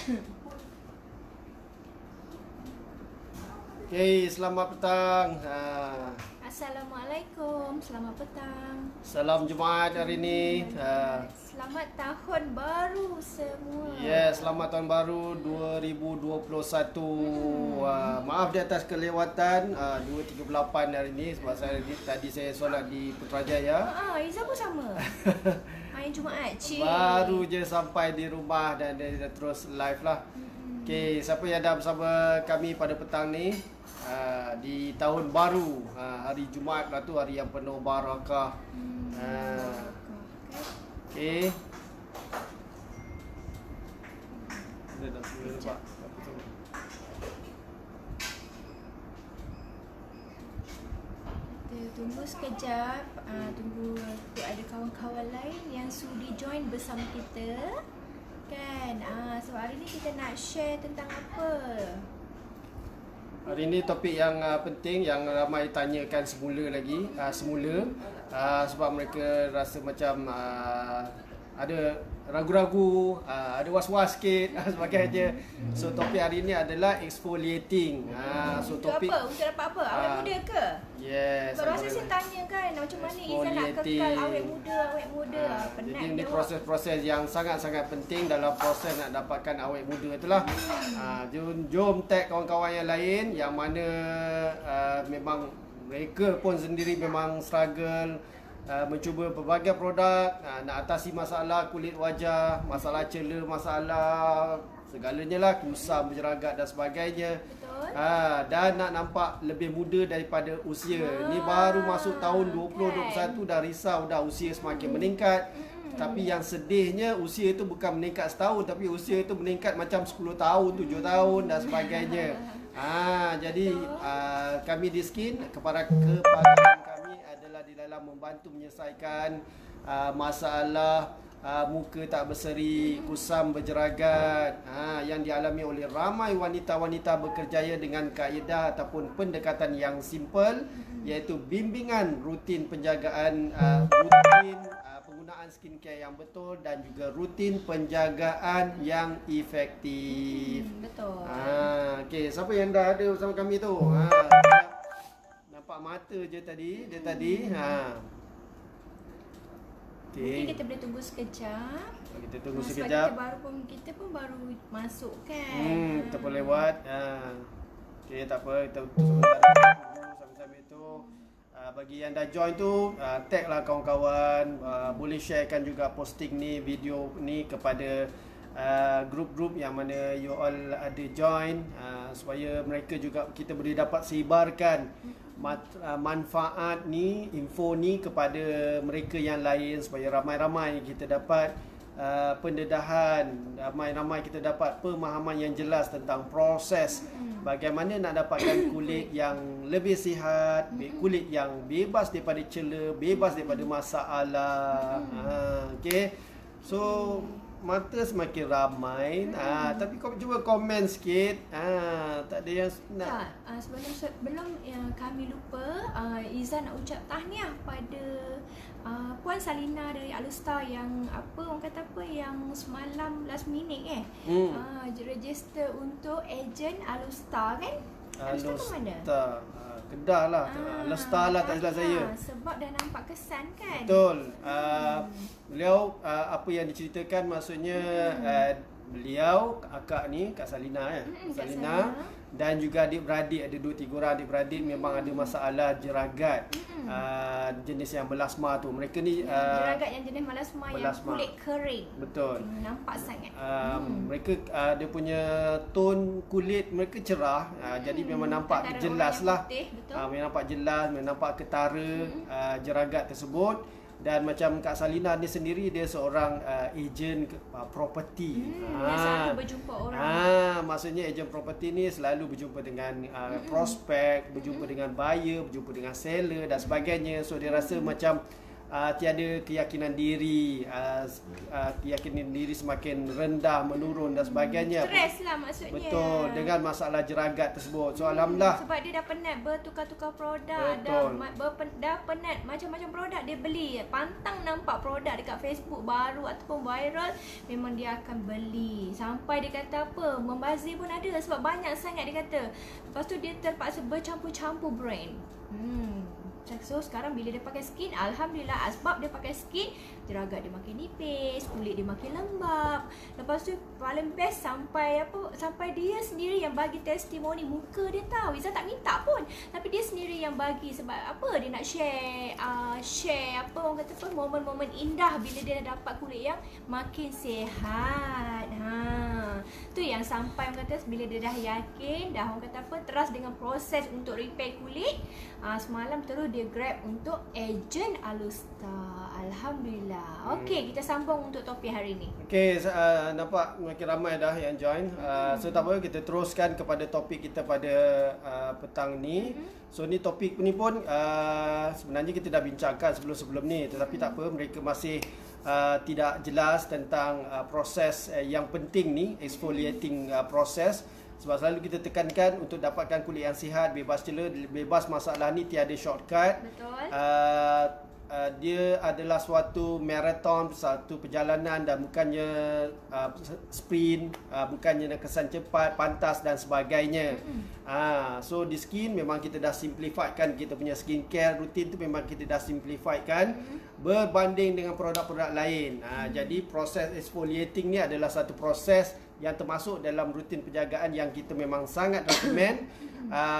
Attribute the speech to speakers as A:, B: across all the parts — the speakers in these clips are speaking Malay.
A: Okay, selamat petang.
B: Assalamualaikum, selamat petang.
A: Salam Jumaat hari ini.
B: Selamat tahun baru semua.
A: Selamat tahun baru 2021. Maaf di atas kelewatan 2.38 hari ini sebab tadi saya solat di Putrajaya.
B: Izzah pun sama. Hari Jumaat, cik.
A: Baru je sampai di rumah dan dia terus live lah. Okay, siapa yang dah bersama kami pada petang ni di tahun baru, hari Jumaat lah tu, hari yang penuh barakah. Okay. Dah mula nampak.
B: Kita tunggu sekejap. Tunggu tu ada kawan-kawan lain yang sudi join bersama kita. Kan? So hari ni kita nak share tentang apa?
A: Hari ini topik yang penting yang ramai tanyakan semula sebab mereka rasa macam ada ragu-ragu, ada was-was sikit sebagainya. So topik hari ini adalah exfoliating. So topik
B: Untuk dapat apa? Awet muda ke?
A: Yes.
B: Rasa saya tanya kan macam mana Izzah nak kekal awet muda. Penat
A: Jadi ini
B: jawab.
A: proses-proses yang sangat-sangat penting dalam proses nak dapatkan awet muda itulah. Jom tag kawan-kawan yang lain yang mana memang mereka pun sendiri memang struggle, mencuba pelbagai produk, nak atasi masalah kulit wajah, masalah celah, masalah segalanya lah, kusam, berjeragat dan sebagainya.
B: Betul.
A: Dan nak nampak lebih muda daripada usia. Ni baru masuk tahun 2021 dah risau dah usia semakin meningkat. Tapi yang sedihnya usia itu bukan meningkat setahun, tapi usia itu meningkat macam 10 tahun, 7 tahun dan sebagainya. Jadi kami di Skin kepaduan kami adalah di dalam membantu menyelesaikan masalah muka tak berseri, kusam berjeragat yang dialami oleh ramai wanita-wanita berkerjaya dengan kaedah ataupun pendekatan yang simple, iaitu bimbingan rutin penjagaan penggunaan skincare yang betul dan juga rutin penjagaan yang efektif.
B: Betul.
A: Okey, siapa yang dah ada bersama kami tu? Nampak mata je tadi, dia tadi.
B: Mungkin kita boleh tunggu sekejap.
A: Kita tunggu
B: Sebab
A: sekejap.
B: kita pun baru masuk kan.
A: Kita pun lewat. Okey, tak apa, kita tunggu sambil-sambil tu. Bagi yang dah join tu, tag lah kawan-kawan. Boleh sharekan juga posting ni, video ni kepada grup-grup yang mana you all ada join, supaya mereka juga kita boleh dapat sebarkan manfaat ni, info ni kepada mereka yang lain, supaya ramai-ramai kita dapat pendedahan, ramai-ramai kita dapat pemahaman yang jelas tentang proses bagaimana nak dapatkan kulit yang lebih sihat, kulit yang bebas daripada celah, bebas daripada masalah. Okey. So mata semakin ramai, tapi kau cuba komen sikit. Tak ada yang nak.
B: Sebelum kami lupa, Izzah nak ucap tahniah pada Puan Salina dari Alustar yang orang kata yang semalam last minute register untuk ejen Alustar kan? Alustar ke mana?
A: Kedah lah, Alustar lah tak silap saya.
B: Sebab dah nampak kesan kan?
A: Betul. Beliau apa yang diceritakan maksudnya beliau akak ni Kak Salina Salina dan juga adik-beradik, ada 2-3 orang adik-beradik memang ada masalah jeragat jenis yang melasma tu. Mereka ni
B: jeragat yang jenis melasma yang kulit kering.
A: Betul.
B: Nampak sangat.
A: Mereka dia punya tone kulit mereka cerah, jadi memang nampak jelas lah. Memang nampak jelas, memang nampak ketara jeragat tersebut. Dan macam Kak Salina ni sendiri, dia seorang ejen property.
B: Selalu berjumpa orang.
A: Maksudnya ejen property ni selalu berjumpa dengan prospek, berjumpa dengan buyer, berjumpa dengan seller dan sebagainya. So dia rasa macam tiada keyakinan diri, keyakinan diri semakin rendah, menurun dan sebagainya.
B: Stres lah maksudnya.
A: Betul, dengan masalah jeragat tersebut. So alhamdulillah.
B: Sebab dia dah penat bertukar-tukar produk,
A: Betul.
B: dah penat macam-macam produk dia beli. Pantang nampak produk dekat Facebook baru ataupun viral, memang dia akan beli. Sampai dia kata apa, membazir pun ada sebab banyak sangat dia kata. Lepas tu dia terpaksa bercampur-campur brand. So sekarang bila dia pakai skin, alhamdulillah, sebab dia pakai skin, jeragat dia makin nipis, kulit dia makin lembap. Lepas tu paling best sampai dia sendiri yang bagi testimoni, muka dia tahu. Izzah tak minta pun, tapi dia sendiri yang bagi. Sebab apa, dia nak share apa orang kata apa, momen-momen indah bila dia dapat kulit yang makin sihat. Tu yang sampai orang kata bila dia dah yakin, dah orang kata apa, teras dengan proses untuk repair kulit, semalam terus dia grab untuk ejen Alustar. Alhamdulillah. Okey, kita sambung untuk topik hari ni.
A: Okey, nampak makin ramai dah yang join. So tak apa, kita teruskan kepada topik kita pada petang ni. So ni topik ni pun sebenarnya kita dah bincangkan sebelum-sebelum ni, tetapi tak apa, mereka masih tidak jelas tentang proses yang penting ni, exfoliating proses. Sebab selalu kita tekankan untuk dapatkan kulit yang sihat, bebas cela, bebas masalah ni, tiada shortcut.
B: Betul.
A: Dia adalah suatu marathon, satu perjalanan, dan bukannya sprint, bukannya kesan cepat, pantas dan sebagainya. So di skin memang kita dah simplifikan kita punya skincare rutin tu, memang kita dah simplifikan berbanding dengan produk-produk lain. Jadi proses exfoliating ni adalah satu proses yang termasuk dalam rutin penjagaan yang kita memang sangat recommend.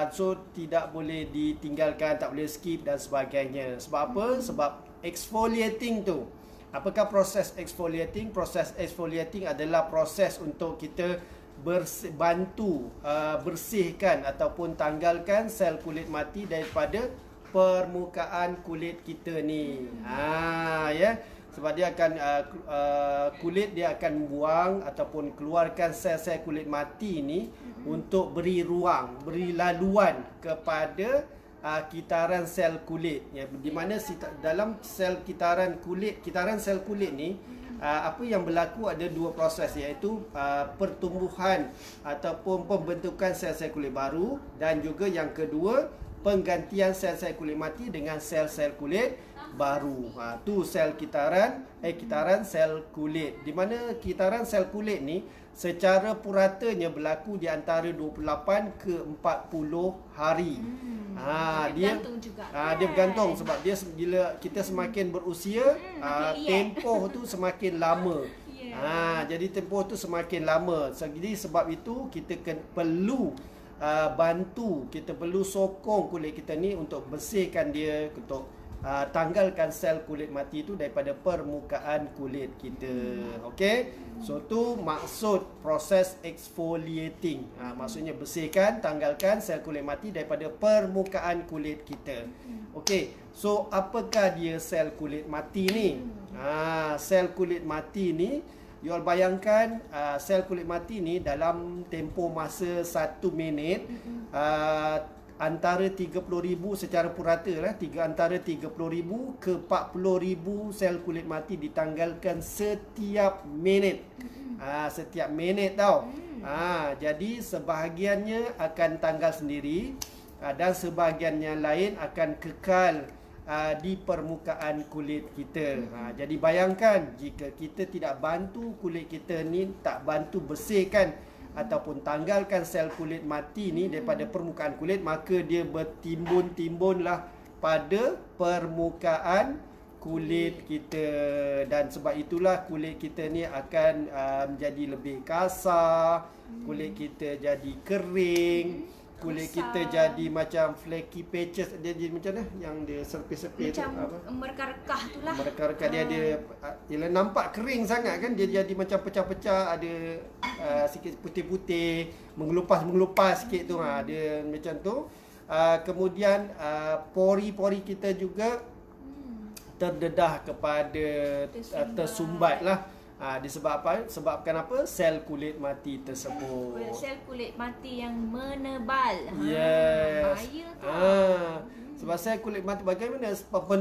A: So tidak boleh ditinggalkan, tak boleh skip dan sebagainya. Sebab apa? Sebab exfoliating tu, apakah proses exfoliating? Proses exfoliating adalah proses untuk kita bantu bersihkan ataupun tanggalkan sel kulit mati daripada permukaan kulit kita ni. Ya. Sebab dia akan kulit dia akan buang ataupun keluarkan sel-sel kulit mati ni untuk beri ruang, beri laluan kepada kitaran sel kulit, ya, di mana dalam kitaran sel kulit ni apa yang berlaku ada dua proses, iaitu pertumbuhan ataupun pembentukan sel-sel kulit baru, dan juga yang kedua penggantian sel-sel kulit mati dengan sel-sel kulit baru. Tu kitaran sel kulit, di mana kitaran sel kulit ni secara puratanya berlaku di antara 28 ke 40 hari. Dia bergantung juga. Dia bergantung sebab dia bila kita semakin berusia, tempoh tu semakin lama. Jadi tempoh tu semakin lama. Jadi sebab itu kita perlu bantu, kita perlu sokong kulit kita ni untuk bersihkan dia, untuk tanggalkan sel kulit mati itu daripada permukaan kulit kita. Okey. So tu maksud proses exfoliating. Maksudnya bersihkan, tanggalkan sel kulit mati daripada permukaan kulit kita. Okey. So apakah dia sel kulit mati ni? Sel kulit mati ni, you all bayangkan sel kulit mati ni dalam tempoh masa 1 minit antara 30,000 secara purata lah, antara 30,000 ke 40,000 sel kulit mati ditanggalkan setiap minit. Setiap minit tau. Jadi sebahagiannya akan tanggal sendiri, dan sebahagiannya lain akan kekal di permukaan kulit kita. Jadi bayangkan jika kita tidak bantu kulit kita ni, tak bantu bersihkan ataupun tanggalkan sel kulit mati ni daripada permukaan kulit, maka dia bertimbun-timbunlah pada permukaan kulit kita, dan sebab itulah kulit kita ni akan menjadi lebih kasar, kulit kita jadi kering, kulit kita jadi macam flaky patches, dia jadi macam mana yang dia serpih-serpih tu, apa?
B: Mereka-rekah tu lah.
A: Mereka-rekah dia nampak kering sangat kan, dia jadi macam pecah-pecah, ada sikit putih-putih, mengelupas sikit tu, dia macam tu. Kemudian pori-pori kita juga terdedah kepada tersumbat lah. Disebab apa? Sebabkan apa? Sel kulit mati tersebut.
B: Sel kulit mati yang menebal.
A: Yes.
B: Bahaya tu.
A: Sebab sel kulit mati, bagaimana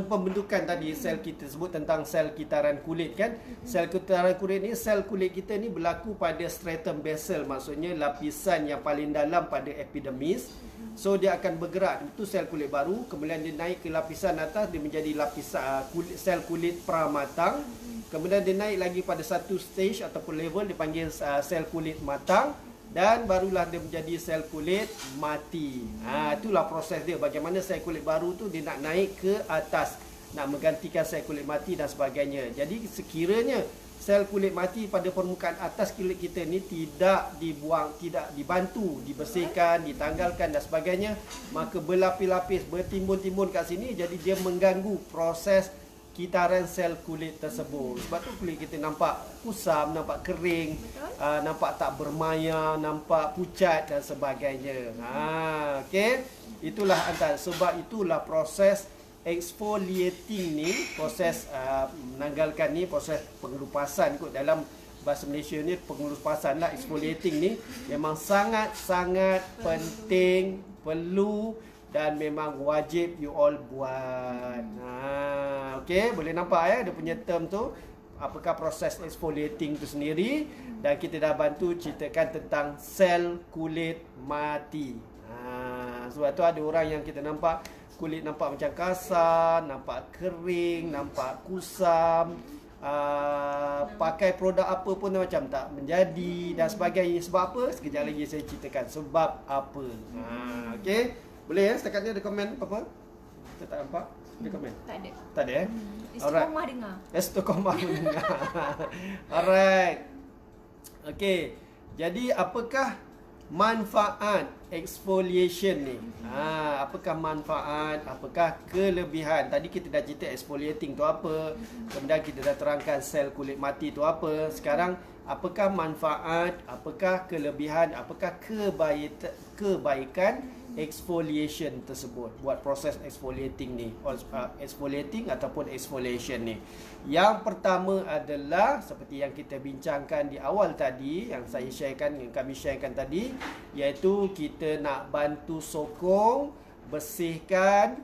A: pembentukan tadi sel kita sebut tentang sel kitaran kulit kan. Sel kitaran kulit ni, sel kulit kita ni berlaku pada stratum basal, maksudnya lapisan yang paling dalam pada epidermis. So dia akan bergerak, itu sel kulit baru, kemudian dia naik ke lapisan atas, dia menjadi lapisan sel kulit pramatang. Kemudian dia naik lagi pada satu stage ataupun level dipanggil sel kulit matang, dan barulah dia menjadi sel kulit mati. Itulah proses dia, bagaimana sel kulit baru tu dia nak naik ke atas, nak menggantikan sel kulit mati dan sebagainya. Jadi sekiranya sel kulit mati pada permukaan atas kulit kita ni tidak dibuang, tidak dibantu, dibersihkan, ditanggalkan dan sebagainya, maka berlapis-lapis, bertimbun-timbun kat sini, jadi dia mengganggu proses kitaran sel kulit tersebut. Sebab tu kulit kita nampak kusam, nampak kering, nampak tak bermaya, nampak pucat dan sebagainya. Okey. Itulah antara, sebab itulah proses exfoliating ni, proses menanggalkan ni, proses pengelupasan kot dalam bahasa Malaysia ni, pengelupasan lah, exfoliating ni memang sangat-sangat penting, perlu dan memang wajib you all buat. Okey, boleh nampak ya dia punya term tu, apakah proses exfoliating tu sendiri, dan kita dah bantu ceritakan tentang sel kulit mati. Sebab tu ada orang yang kita nampak kulit nampak macam kasar, nampak kering, nampak kusam, pakai produk apa pun macam tak menjadi dan sebagainya. Sebab apa? Sekejap lagi saya ceritakan sebab apa. Okey. Boleh ya? Setakat ni ada komen apa? Kita tak nampak? Ada komen?
B: Tak ada.
A: Tak ada eh?
B: Istiqomah dengar.
A: Istiqomah dengar. Alright. Okey. Jadi apakah manfaat exfoliation ni? Apakah manfaat? Apakah kelebihan? Tadi kita dah cerita exfoliating tu apa. Kemudian kita dah terangkan sel kulit mati tu apa. Sekarang apakah manfaat? Apakah kelebihan? Apakah kebaikan exfoliation tersebut, buat proses exfoliating ni, exfoliating ataupun exfoliation ni? Yang pertama adalah seperti yang kita bincangkan di awal tadi, yang saya sharekan, yang kami sharekan tadi, iaitu kita nak bantu sokong, bersihkan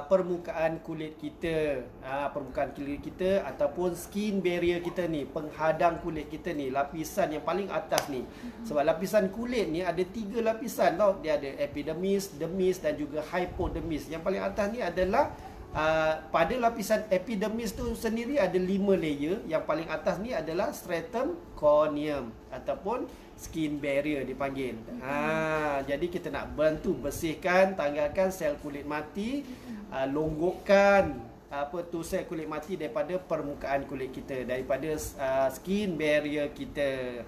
A: permukaan kulit kita, permukaan kulit kita ataupun skin barrier kita ni, penghadang kulit kita ni, lapisan yang paling atas ni. Sebab lapisan kulit ni ada 3 lapisan tau. Dia ada epidermis, dermis dan juga hypodermis. Yang paling atas ni adalah pada lapisan epidermis tu sendiri ada 5 layer. Yang paling atas ni adalah stratum corneum ataupun skin barrier dipanggil. Jadi kita nak bantu bersihkan, tanggalkan sel kulit mati, longgokkan sel kulit mati daripada permukaan kulit kita, daripada skin barrier kita.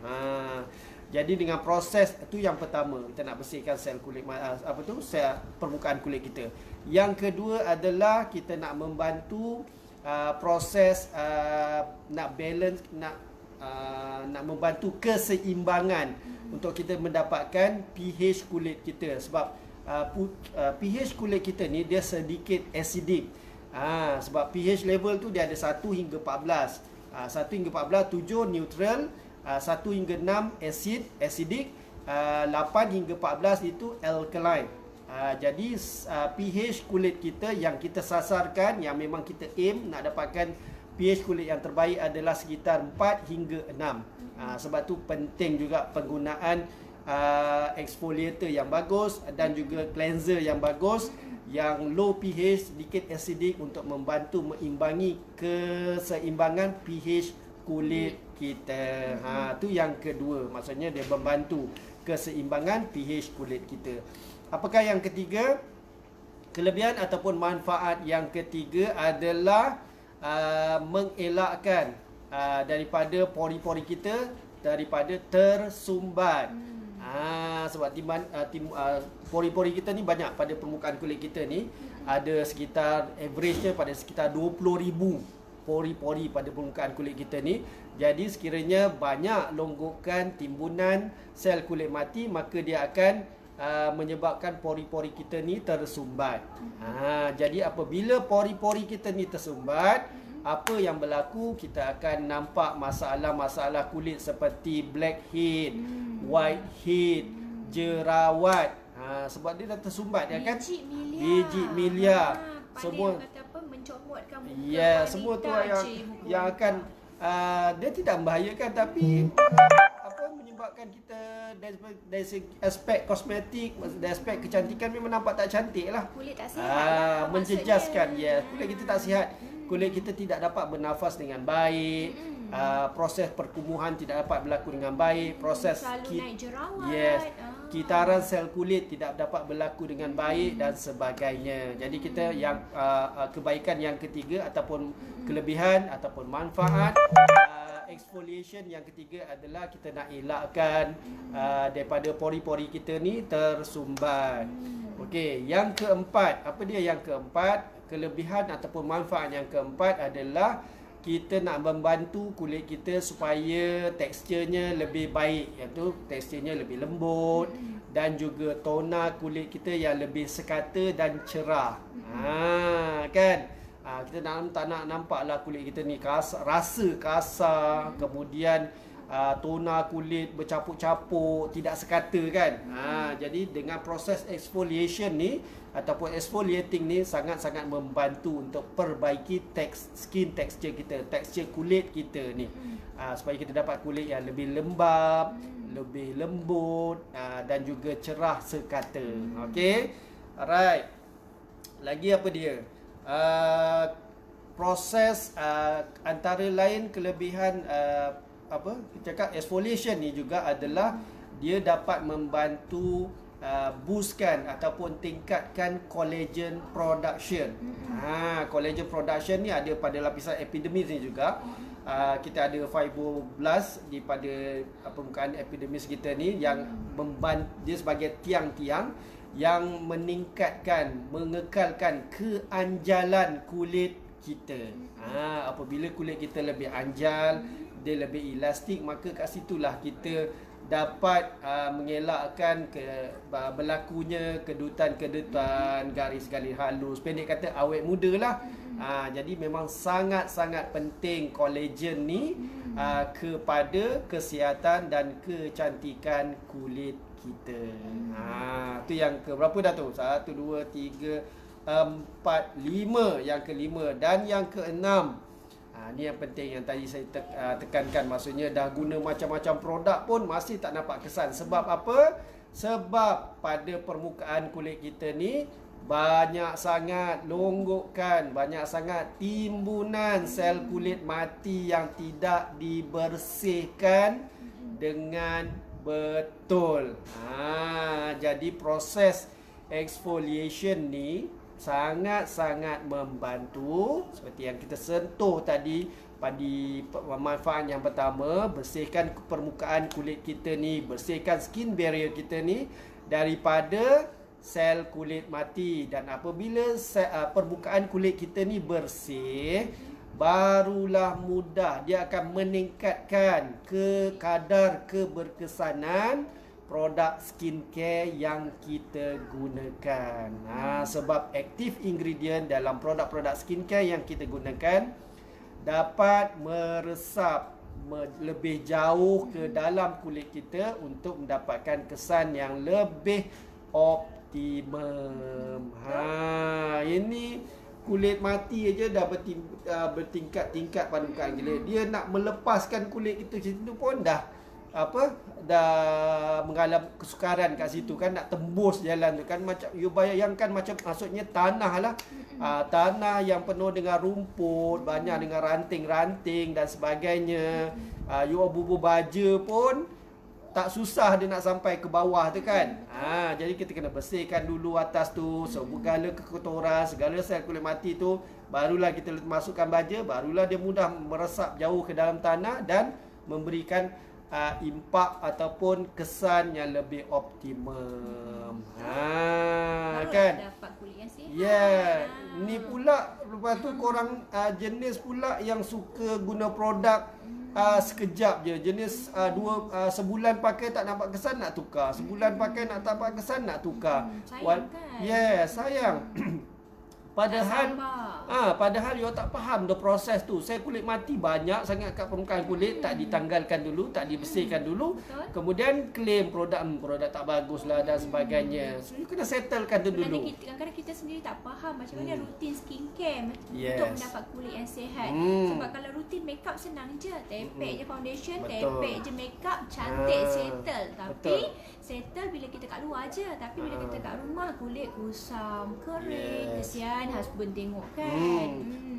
A: Jadi dengan proses itu yang pertama, kita nak bersihkan sel kulit sel permukaan kulit kita. Yang kedua adalah kita nak membantu proses nak balance, nak membantu keseimbangan untuk kita mendapatkan pH kulit kita. Sebab pH kulit kita ni dia sedikit acidic. Sebab pH level tu dia ada 1 hingga 14. 1 hingga 14 7 neutral, 1 hingga 6 acidic, 8 hingga 14 itu alkaline. Jadi pH kulit kita yang kita sasarkan, yang memang kita aim nak dapatkan pH kulit yang terbaik adalah sekitar 4 hingga 6. Sebab tu penting juga penggunaan exfoliator yang bagus dan juga cleanser yang bagus, yang low pH, sedikit acidic, untuk membantu mengimbangi keseimbangan pH kulit kita. Tu yang kedua, maksudnya dia membantu keseimbangan pH kulit kita. Apakah yang ketiga? Kelebihan ataupun manfaat yang ketiga adalah mengelakkan daripada pori-pori kita daripada tersumbat. Sebab pori-pori kita ni banyak pada permukaan kulit kita ni, ada sekitar average-nya pada sekitar 20,000 pori-pori pada permukaan kulit kita ni. Jadi sekiranya banyak longgokan timbunan sel kulit mati, maka dia akan menyebabkan pori-pori kita ni tersumbat. Jadi apabila pori-pori kita ni tersumbat, apa yang berlaku? Kita akan nampak masalah-masalah kulit seperti blackhead, whitehead, jerawat. Sebab dia dah tersumbat dia kan.
B: Biji milia.
A: Biji milia.
B: Semua
A: Semua
B: kata apa mencomotkan muka
A: ya,
B: wanita,
A: semua tu
B: muka
A: yang
B: wanita.
A: akan dia tidak membahayakan tapi apa menyebabkan kita dari segi aspek kosmetik, dari aspek kecantikan memang nampak tak cantik lah.
B: Kulit tak sihat lah,
A: Menjejaskan
B: maksudnya.
A: kulit kita tak sihat. Kulit kita tidak dapat bernafas dengan baik. Proses perkumuhan tidak dapat berlaku dengan baik. Proses
B: Selalu naik jerawat.
A: Yes. Kitaran sel kulit tidak dapat berlaku dengan baik dan sebagainya. Jadi kita yang kebaikan yang ketiga ataupun kelebihan ataupun manfaat exfoliation yang ketiga adalah kita nak elakkan daripada pori-pori kita ni tersumbat. Okey, yang keempat, apa dia yang keempat? Kelebihan ataupun manfaat yang keempat adalah kita nak membantu kulit kita supaya teksturnya lebih baik, iaitu teksturnya lebih lembut dan juga tona kulit kita yang lebih sekata dan cerah. Kan? Kita tak nak nampaklah kulit kita ni rasa kasar, kemudian tona kulit bercapuk-capuk, tidak sekata kan. Jadi dengan proses exfoliation ni ataupun exfoliating ni sangat-sangat membantu untuk perbaiki skin texture kita, tekstur kulit kita ni. Supaya kita dapat kulit yang lebih lembap, lebih lembut dan juga cerah sekata. Okey. Alright. Lagi apa dia? Proses antara lain kelebihan kita cakap exfoliation ni juga adalah dia dapat membantu boostkan ataupun tingkatkan collagen production. Collagen production ni ada pada lapisan epidermis ni juga. Kita ada fibroblast di pada permukaan epidermis kita ni yang dia sebagai tiang-tiang yang meningkatkan, mengekalkan keanjalan kulit kita. Apabila kulit kita lebih anjal, dia lebih elastik, maka kat situlah kita dapat mengelakkan berlakunya kedutan-kedutan, garis-garis halus. Pendek kata awet muda lah. Jadi memang sangat-sangat penting kolagen ni kepada kesihatan dan kecantikan kulit kita. Tu yang ke berapa dah tu? 1, 2, 3, 4, 5. Yang kelima dan yang keenam. Ni yang penting yang tadi saya tekankan. Maksudnya dah guna macam-macam produk pun masih tak nampak kesan. Sebab apa? Sebab pada permukaan kulit kita ni banyak sangat longgokan, banyak sangat timbunan sel kulit mati yang tidak dibersihkan dengan betul. Jadi proses exfoliation ni sangat-sangat membantu seperti yang kita sentuh tadi pada manfaat yang pertama, bersihkan permukaan kulit kita ni, bersihkan skin barrier kita ni daripada sel kulit mati. Dan apabila permukaan kulit kita ni bersih, barulah mudah dia akan meningkatkan kadar keberkesanan produk skincare yang kita gunakan. Sebab aktif ingredient dalam produk-produk skincare yang kita gunakan dapat meresap lebih jauh ke dalam kulit kita untuk mendapatkan kesan yang lebih optimum. Ini kulit mati aja dah bertingkat-tingkat permukaan kita. Dia nak melepaskan kulit kita situ pun dah mengalami kesukaran kat situ kan, nak tembus jalan tu kan. Macam you bayangkan macam maksudnya tanah lah. Tanah yang penuh dengan rumput, banyak dengan ranting-ranting dan sebagainya. You bubuh baja pun tak susah dia nak sampai ke bawah tu kan. Jadi kita kena bersihkan dulu atas tu, segala kekotoran, segala sel kulit mati tu, barulah kita masukkan baja, barulah dia mudah meresap jauh ke dalam tanah dan memberikan impak ataupun kesan yang lebih optimum. Kan?
B: Dapat kulit yang sihat.
A: Ni pula lepas tu korang jenis pula yang suka guna produk sekejap je. Jenis sebulan pakai tak nampak kesan nak tukar. Sebulan pakai nak nampak kesan nak tukar.
B: Sayang kan?
A: Sayang. Padahal
B: sabar.
A: padahal you tak faham the proses tu. Saya kulit mati banyak sangat kat permukaan kulit, tak ditanggalkan dulu, tak dibersihkan dulu.
B: Betul.
A: Kemudian claim produk tak bagus lah dan sebagainya. So you kena settlekan tu
B: Sebenarnya
A: dulu.
B: kadang-kadang kita sendiri tak faham macam mana rutin skincare
A: Yes.
B: untuk mendapat kulit yang sihat. Sebab kalau rutin makeup senang je, tepek je foundation,
A: Betul.
B: tepek je makeup, cantik, settle. Tapi
A: betul.
B: settle bila kita kat luar je, tapi bila kita kat rumah kulit kusam, kering,
A: Yes.
B: kesian husband tengok kan.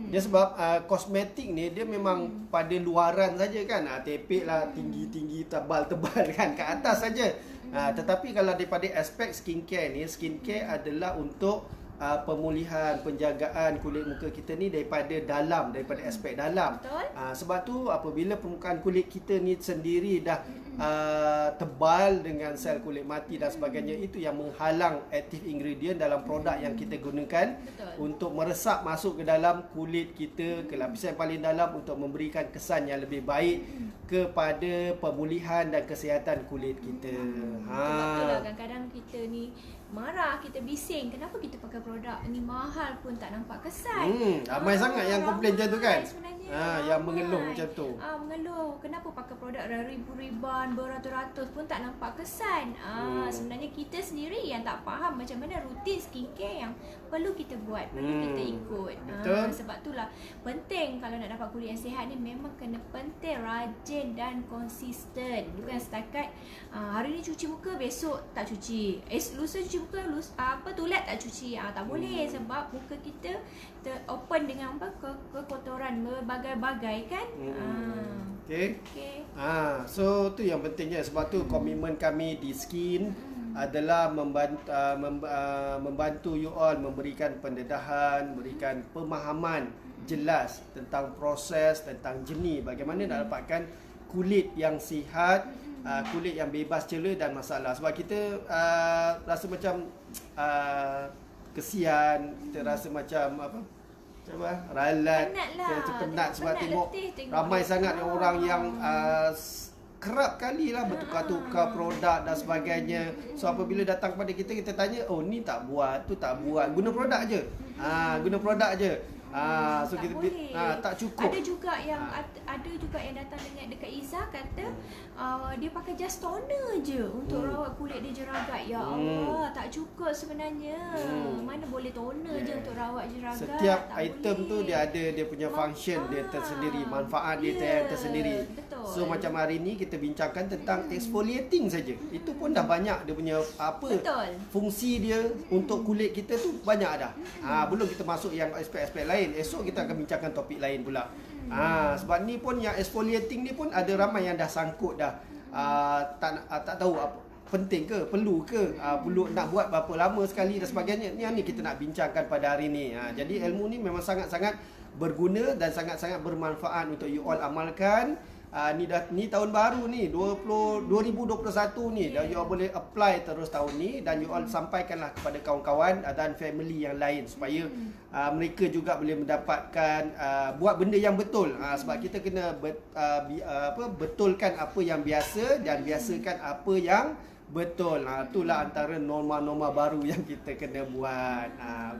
A: Dia sebab kosmetik ni dia memang pada luaran saja kan. Tepek lah tinggi-tinggi, tebal-tebal kan kat atas saja. Tetapi kalau daripada aspek skincare ni, skincare adalah untuk pemulihan, penjagaan kulit muka kita ni daripada dalam, daripada aspek dalam.
B: Betul.
A: Sebab tu apabila permukaan kulit kita ni sendiri dah tebal dengan sel kulit mati dan sebagainya, itu yang menghalang active ingredient dalam produk yang kita gunakan.
B: Betul.
A: Untuk meresap masuk ke dalam kulit kita, ke lapisan yang paling dalam untuk memberikan kesan yang lebih baik kepada pemulihan dan kesihatan kulit kita.
B: Sebab itulah kadang-kadang kita ni marah, kita bising, kenapa kita pakai produk ni mahal pun tak nampak kesan.
A: Ramai sangat yang komplain macam tu kan.
B: Sebenarnya
A: Yang mengeluh macam tu.
B: Mengeluh, kenapa pakai produk dah ribu-ribuan, beratus-ratus pun tak nampak kesan. Sebenarnya kita sendiri yang tak faham macam mana rutin skincare yang perlu kita buat, perlu kita ikut.
A: Betul.
B: Sebab itulah penting kalau nak dapat kulit yang sihat ni, memang kena penting, rajin dan konsisten. Bukan setakat hari ni cuci muka, besok tak cuci. Lusa cuci muka, tulat tak cuci. Tak boleh, sebab muka kita open dengan kekotoran berbagai-bagai kan.
A: Okay. So tu yang pentingnya. Sebab tu komitmen kami di Skin adalah membantu you all, memberikan pendedahan, memberikan pemahaman jelas tentang proses, tentang jenis bagaimana nak dapatkan kulit yang sihat, kulit yang bebas cela dan masalah. Sebab kita rasa macam kesian, kita rasa macam ralat, penat sebab tengok ramai sangat orang yang kerap kali lah bertukar-tukar produk dan sebagainya. So apabila datang kepada kita, kita tanya, oh ni tak buat, tu tak buat, guna produk je. Guna produk je. So
B: tak
A: kita
B: boleh.
A: tak cukup.
B: Ada juga yang datang dengan dekat Izzah kata dia pakai just toner je untuk rawat kulit dia jeragat. Ya Allah, tak cukup sebenarnya. Mana boleh toner je untuk rawat jeragat.
A: Setiap
B: tak
A: item
B: boleh.
A: tu dia ada dia punya function dia tersendiri, manfaat dia yang tersendiri.
B: Betul.
A: So macam hari ni kita bincangkan tentang exfoliating saja. Itu pun dah banyak dia punya
B: Betul.
A: fungsi dia untuk kulit kita tu banyak dah. Belum kita masuk yang aspek-aspek lain. Esok kita akan bincangkan topik lain pula. Sebab ni pun yang exfoliating ni pun ada ramai yang dah sangkut dah. Tak tahu apa penting ke, perlu ke, perlu nak buat berapa lama sekali dan sebagainya. Ni yang ni kita nak bincangkan pada hari ni. Jadi ilmu ni memang sangat-sangat berguna dan sangat-sangat bermanfaat untuk you all amalkan. Ni tahun baru ni 2021 ni, dan you all boleh apply terus tahun ni, dan you all sampaikanlah kepada kawan-kawan dan family yang lain supaya mereka juga boleh mendapatkan buat benda yang betul. Sebab kita kena betulkan apa yang biasa dan biasakan apa yang betul. Itulah antara norma-norma baru yang kita kena buat.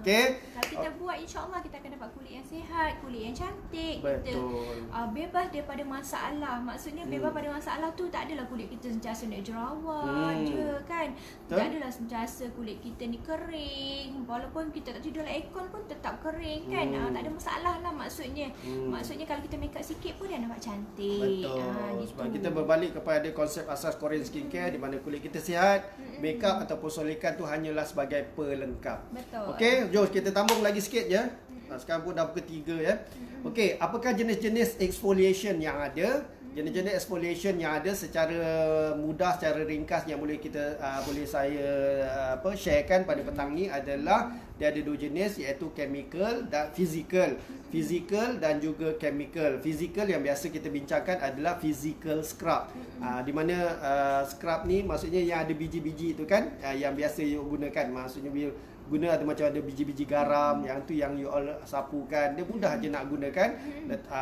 A: Okey.
B: Kalau kita buat, insya-Allah kita akan dapat kulit yang sihat, kulit yang cantik.
A: Betul.
B: Kita bebas daripada masalah. Maksudnya bebas pada masalah tu tak adalah kulit kita sentiasa nak jerawat je kan. Tak adalah sentiasa kulit kita ni kering. Walaupun kita tak tidur dalam aircon pun tetap kering kan. Tak ada masalah lah maksudnya. Maksudnya kalau kita make up sikit pun dah nampak cantik.
A: Betul. Sebab kita berbalik kepada konsep asas Korean skincare, di mana kulit kita sihat, makeup ataupun solekan tu hanyalah sebagai pelengkap.
B: Betul.
A: Okey, jom kita tambung lagi sikit je. Sekarang pun dah pukul 3 ya. Okey, apakah jenis-jenis exfoliation yang ada? Jenis-jenis exfoliation yang ada secara mudah, secara ringkas yang boleh kita saya sharekan pada petang ni adalah dia ada dua jenis, iaitu chemical dan physical. Physical dan juga chemical. Physical yang biasa kita bincangkan adalah physical scrub. Di mana scrub ni maksudnya yang ada biji-biji tu kan, yang biasa you gunakan. Maksudnya guna ada macam ada biji-biji garam, yang tu yang you all sapukan. Dia mudah je nak gunakan.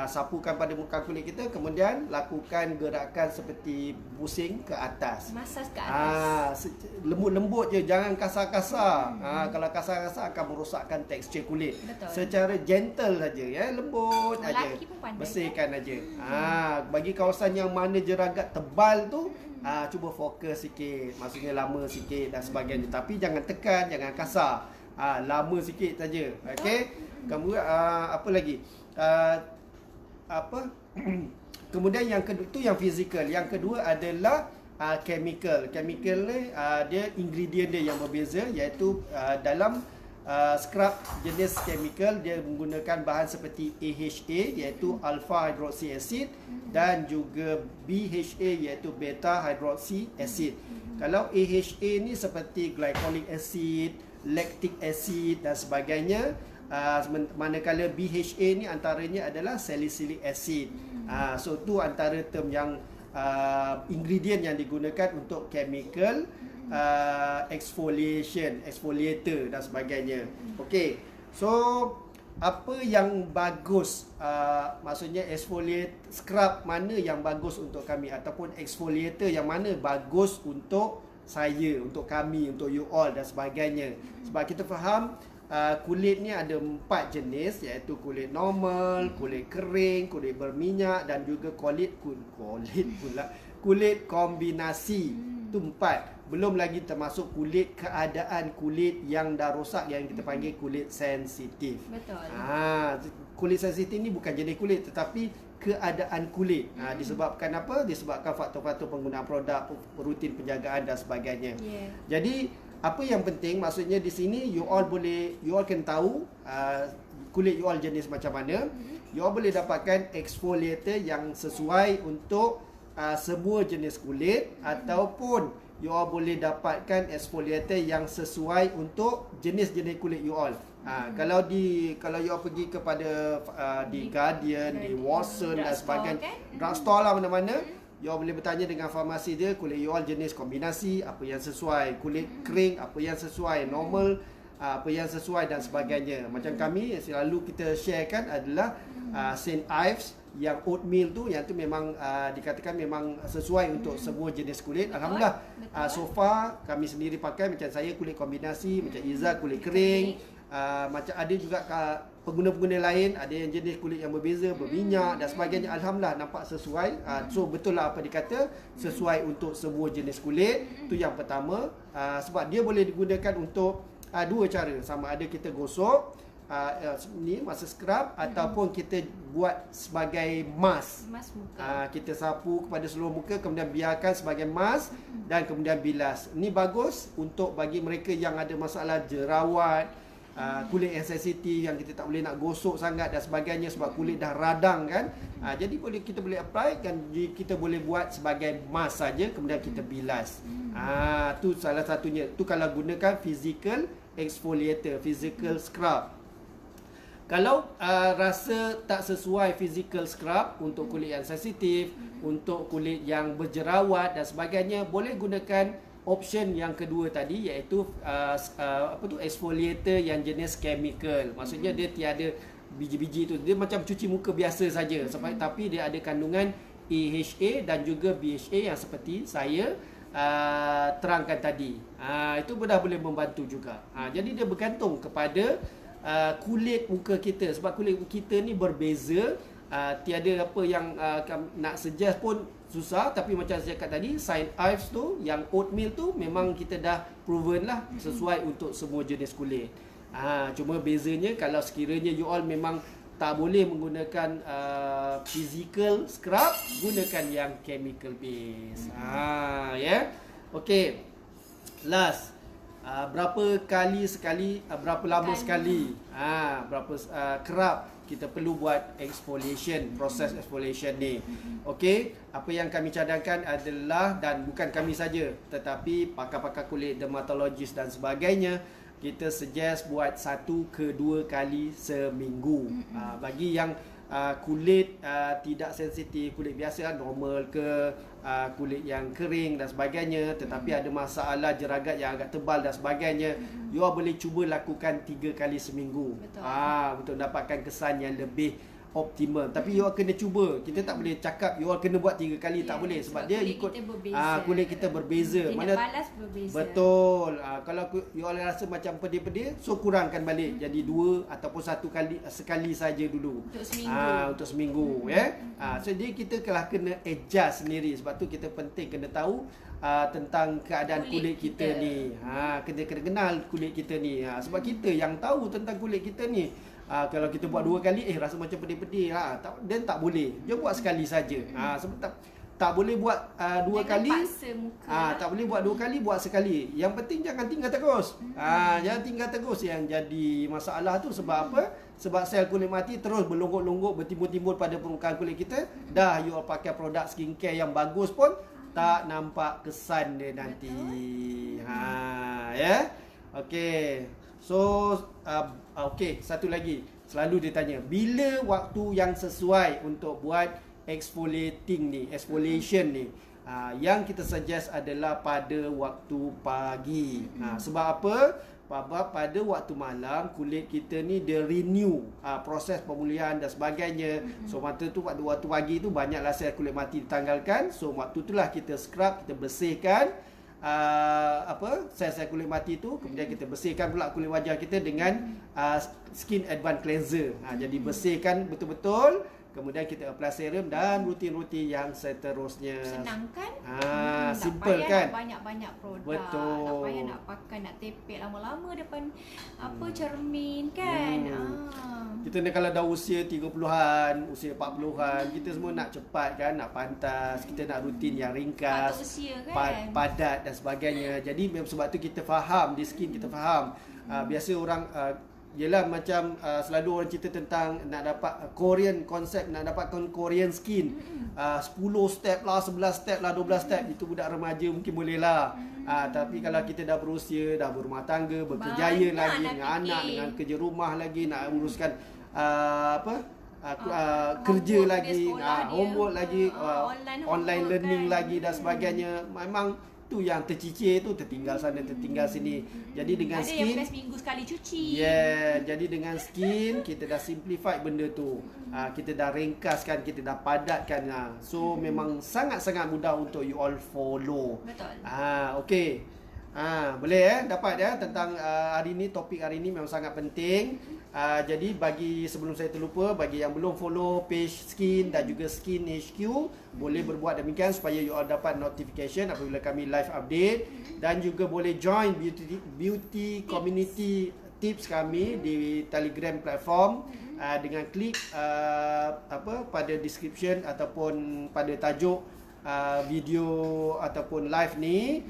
A: Sapukan pada muka kulit kita, kemudian lakukan gerakan seperti pusing ke atas.
B: Masas ke atas.
A: Lembut-lembut je, jangan kasar-kasar. Kalau kasar-kasar akan merosakkan tekstur kulit.
B: Betul.
A: Secara gentle saja, ya, lembut aja.
B: Lelaki pun pandai,
A: Bersihkan aja. Bagi kawasan yang mana jeragat tebal tu, cuba fokus sikit, maksudnya lama sikit dan sebagainya. Tapi jangan tekan, jangan kasar. Lama sikit saja. Okey. Kemudian apa lagi? Kemudian yang kedua tu yang fizikal. Yang kedua adalah chemical. Chemical ni dia ingredient dia yang berbeza, iaitu dalam scrub jenis chemical dia menggunakan bahan seperti AHA, iaitu alpha hydroxy acid, dan juga BHA, iaitu beta hydroxy acid. Kalau AHA ni seperti glycolic acid, lactic acid dan sebagainya. Manakala BHA ni antaranya adalah salicylic acid. So tu antara term yang ingredient yang digunakan untuk chemical exfoliator dan sebagainya. Okey. So apa yang bagus, maksudnya exfoliate scrub mana yang bagus untuk kami, ataupun exfoliator yang mana bagus untuk saya, untuk kami, untuk you all dan sebagainya. Sebab kita faham kulit ni ada 4 jenis, iaitu kulit normal, kulit kering, kulit berminyak dan juga kulit kombinasi. Itu 4. Belum lagi termasuk keadaan kulit yang dah rosak, yang kita panggil kulit sensitif.
B: Betul.
A: Kulit sensitif ni bukan jenis kulit, tetapi keadaan kulit. Disebabkan apa? Disebabkan faktor-faktor penggunaan produk, rutin penjagaan dan sebagainya. Jadi apa yang penting, maksudnya di sini you all kena tahu kulit you all jenis macam mana. You all boleh dapatkan exfoliator yang sesuai untuk semua jenis kulit, ataupun you all boleh dapatkan exfoliator yang sesuai untuk jenis-jenis kulit you all. Kalau you all pergi kepada di Guardian, di Watson dan sebagainya, drugstore lah mana-mana, you all boleh bertanya dengan farmasi dia, kulit you all jenis kombinasi apa yang sesuai, kulit kering apa yang sesuai, normal apa yang sesuai dan sebagainya. Macam kami selalu kita sharekan adalah St. Ives yang oatmeal tu, yang tu memang dikatakan memang sesuai untuk semua jenis kulit. Alhamdulillah. So far kami sendiri pakai, macam saya kulit kombinasi, macam Izzah kulit kering, macam ada juga pengguna-pengguna lain, ada yang jenis kulit yang berbeza, berminyak dan sebagainya. Alhamdulillah nampak sesuai. So betul lah apa dikata, sesuai untuk semua jenis kulit. Tu yang pertama. Sebab dia boleh digunakan untuk dua cara, sama ada kita gosok ni masa scrub, ataupun kita buat sebagai mask muka. Kita sapu kepada seluruh muka, kemudian biarkan sebagai mask dan kemudian bilas. Ni bagus untuk bagi mereka yang ada masalah jerawat, kulit yang sensitif, yang kita tak boleh nak gosok sangat dan sebagainya sebab kulit dah radang kan. Jadi kita boleh apply, dan kita boleh buat sebagai mask saja, kemudian kita bilas. Tu salah satunya. Tu kalau gunakan physical exfoliator, physical scrub. Kalau rasa tak sesuai physical scrub untuk kulit yang sensitif, untuk kulit yang berjerawat dan sebagainya, boleh gunakan option yang kedua tadi, iaitu exfoliator yang jenis chemical. Maksudnya dia tiada biji-biji tu, dia macam cuci muka biasa saja, tapi dia ada kandungan AHA dan juga BHA yang seperti saya terangkan tadi. Itu dah boleh membantu juga. Jadi dia bergantung kepada kulit muka kita, sebab kulit kita ni berbeza. Tiada apa yang nak suggest pun susah. Tapi macam saya cakap tadi, St. Ives tu, yang oatmeal tu, memang kita dah proven lah sesuai untuk semua jenis kulit. Cuma bezanya kalau sekiranya you all memang tak boleh menggunakan physical scrub, gunakan yang chemical base. Okay, last. Berapa kali sekali, berapa lama sekali, berapa kerap kita perlu buat exfoliation, proses exfoliation ni. Okey, apa yang kami cadangkan adalah, dan bukan kami saja, tetapi pakar-pakar kulit, dermatologis dan sebagainya, kita suggest buat 1 ke 2 kali seminggu. Bagi yang kulit tidak sensitif, kulit biasa normal ke, kulit yang kering dan sebagainya, tetapi ada masalah jeragat yang agak tebal dan sebagainya, you all boleh cuba lakukan 3 kali seminggu.
B: Betul.
A: Untuk dapatkan kesan yang lebih optimum. Tapi you all kena cuba. Kita tak boleh cakap you all kena buat 3 kali, tak boleh, sebab dia ikut kulit kita berbeza.
B: Tindak balas berbeza.
A: Betul. Kalau you all rasa macam pedih-pedih, so kurangkan balik jadi 2 ataupun 1 kali, sekali saja dulu.
B: Untuk seminggu.
A: Untuk seminggu so jadi kita telah kena adjust sendiri. Sebab tu kita penting kena tahu tentang keadaan kulit kita ni. Kena kenal kulit kita ni. Sebab kita yang tahu tentang kulit kita ni. Kalau kita buat 2 kali rasa macam pedih-pedih, dan tak boleh. Dia buat sekali saja. Sebab tak boleh buat 2 kali. Tak boleh buat 2 kali, buat sekali. Yang penting jangan tinggal terus. Jangan tinggal terus. Yang jadi masalah tu sebab apa? Sebab sel kulit mati terus berlonggok-longgok, bertimbul-timbul pada permukaan kulit kita. Dah you all pakai produk skincare yang bagus pun tak nampak kesan dia nanti. Okey. So okey, satu lagi. Selalu dia tanya, bila waktu yang sesuai untuk buat exfoliation ni? Yang kita suggest adalah pada waktu pagi. Sebab apa? Pada waktu malam kulit kita ni dia renew, proses pemulihan dan sebagainya. So mata tu pada waktu pagi tu banyaklah sel kulit mati ditanggalkan. So waktu itulah kita scrub, kita bersihkan sel-sel kulit mati tu. Kemudian kita bersihkan pula kulit wajah kita dengan skin advance cleanser. Jadi bersihkan betul-betul. Kemudian kita apply serum dan rutin-rutin yang seterusnya.
B: Senang kan?
A: Simple kan?
B: Nak banyak-banyak produk.
A: Betul.
B: Tak payah nak pakai, nak tepek lama-lama depan cermin kan?
A: Kita ni kalau dah usia 30-an, usia 40-an, kita semua nak cepat kan, nak pantas, kita nak rutin yang ringkas,
B: usia kan?
A: Padat dan sebagainya. Jadi sebab tu kita faham, di skin kita faham. Biasa orang yelah macam selalu orang cerita tentang nak dapat Korean konsep, nak dapatkan Korean skin. 10 step lah, 11 step lah, 12 step. Itu budak remaja mungkin boleh lah. Tapi kalau kita dah berusia, dah berumah tangga, bekerjaya lagi, dengan anak, dengan kerja rumah lagi, nak uruskan kerja lagi, homework lagi, online learning lagi dan sebagainya. Memang tu yang tercicir tu, tertinggal sana, tertinggal sini. Jadi dengan
B: ada
A: skin,
B: yang seminggu sekali cuci.
A: jadi dengan skin kita dah simplify benda tu. Kita dah ringkaskan, kita dah padatkan. So memang sangat-sangat mudah untuk you all follow.
B: Betul.
A: Okey. Boleh dapat tentang hari ni, topik hari ni memang sangat penting. Jadi sebelum saya terlupa, bagi yang belum follow page Skin dan juga Skin HQ, boleh berbuat demikian supaya you all dapat notification apabila kami live update, dan juga boleh join beauty community tips kami di Telegram platform dengan klik pada description ataupun pada tajuk video ataupun live ni.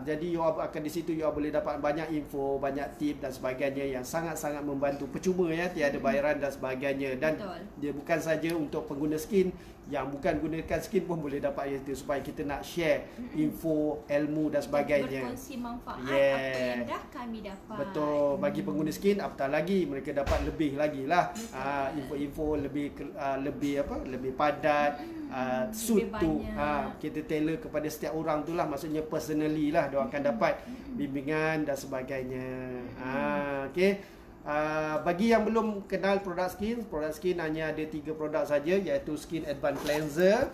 A: Jadi you all akan di situ, you all boleh dapat banyak info, banyak tip dan sebagainya yang sangat-sangat membantu. Percuma tiada bayaran dan sebagainya. Dan
B: betul,
A: dia bukan saja untuk pengguna skin, yang bukan gunakan skin pun boleh dapat itu, supaya kita nak share info, ilmu dan sebagainya.
B: Berkongsi manfaat apa yang dah kami dapat.
A: Betul. Bagi pengguna skin, apatah lagi mereka dapat lebih lagi lah. Info-info lebih lebih padat, suit tu kita tailor kepada setiap orang tu lah. Maksudnya personally lah, dia akan dapat bimbingan dan sebagainya. Okey. Bagi yang belum kenal produk skin hanya ada 3 produk saja, iaitu Skin Advance Cleanser.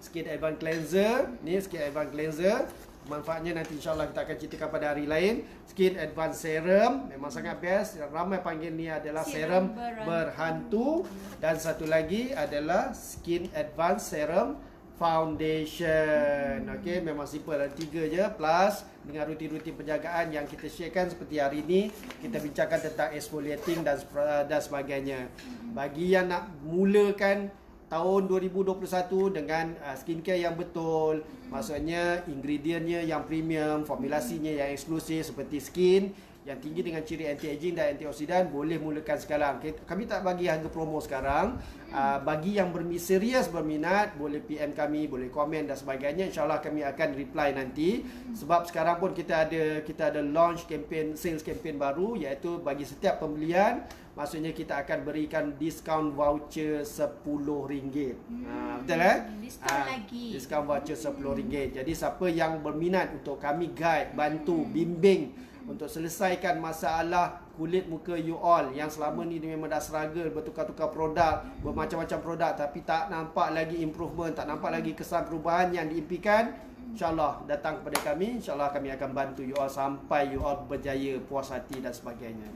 A: Skin Advance Cleanser ni, Skin Advance Cleanser manfaatnya nanti insyaAllah kita akan ceritakan pada hari lain. Skin Advance Serum memang sangat best, ramai panggil ni adalah serum berhantu. Dan satu lagi adalah Skin Advance Serum Foundation. Okey, memang simple, ada 3 je, plus dengan rutin-rutin penjagaan yang kita sharekan seperti hari ini. Kita bincangkan tentang exfoliating dan sebagainya. Bagi yang nak mulakan tahun 2021 dengan skincare yang betul, maksudnya ingredientnya yang premium, formulasinya yang eksklusif seperti Skin, yang tinggi dengan ciri anti-aging dan antioksidan, boleh mulakan sekarang. Kami tak bagi harga promo sekarang. Bagi yang serius berminat, boleh PM kami, boleh komen dan sebagainya. InsyaAllah kami akan reply nanti. Sebab sekarang pun kita ada launch campaign, sales campaign baru, iaitu bagi setiap pembelian, maksudnya kita akan berikan diskaun voucher RM10. Betul kan?
B: Diskaun lagi.
A: Diskaun voucher RM10. Jadi siapa yang berminat untuk kami guide, bantu, bimbing untuk selesaikan masalah kulit muka you all yang selama ni dia memang dah struggle bertukar-tukar produk, bermacam-macam produk, tapi tak nampak lagi improvement, tak nampak lagi kesan perubahan yang diimpikan, InsyaAllah datang kepada kami. InsyaAllah kami akan bantu you all sampai you all berjaya, puas hati dan sebagainya.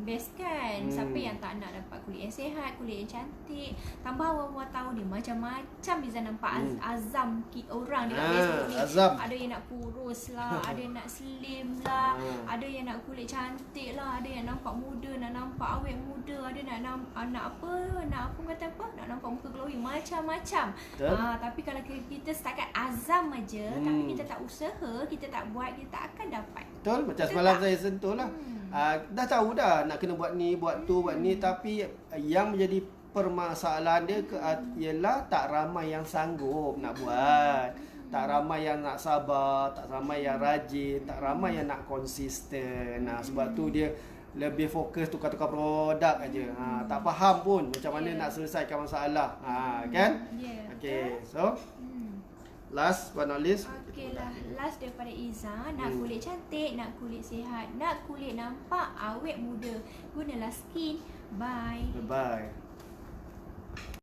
B: Best kan? Siapa yang tak nak dapat kulit yang sihat, kulit yang cantik. Tambah awal-awal tahun ni macam-macam bisa nampak azam orang dekat Facebook ni. Ada yang nak kurus lah, ada yang nak slim lah, ada yang nak kulit cantik lah, ada yang nampak muda, nak nampak awet muda, ada nak nampak muka glowing, macam-macam. Tapi kalau kita setakat azam aja, tapi kita tak usaha, kita tak buat, kita tak akan dapat.
A: Betul, macam semalam saya sentuh lah. Dah tahu dah nak kena buat ni, buat tu, buat ni, tapi yang menjadi permasalahan dia ialah tak ramai yang sanggup nak buat. Tak ramai yang nak sabar, tak ramai yang rajin, tak ramai yang nak konsisten. Sebab tu dia lebih fokus tukar-tukar produk aja. Tak faham pun macam mana nak selesaikan masalah. Kan? Okay, so last but not least.
B: Okay lah, last daripada Iza. Nak kulit cantik, nak kulit sihat, nak kulit nampak awet muda, gunalah Skin. Bye.
A: Bye-bye.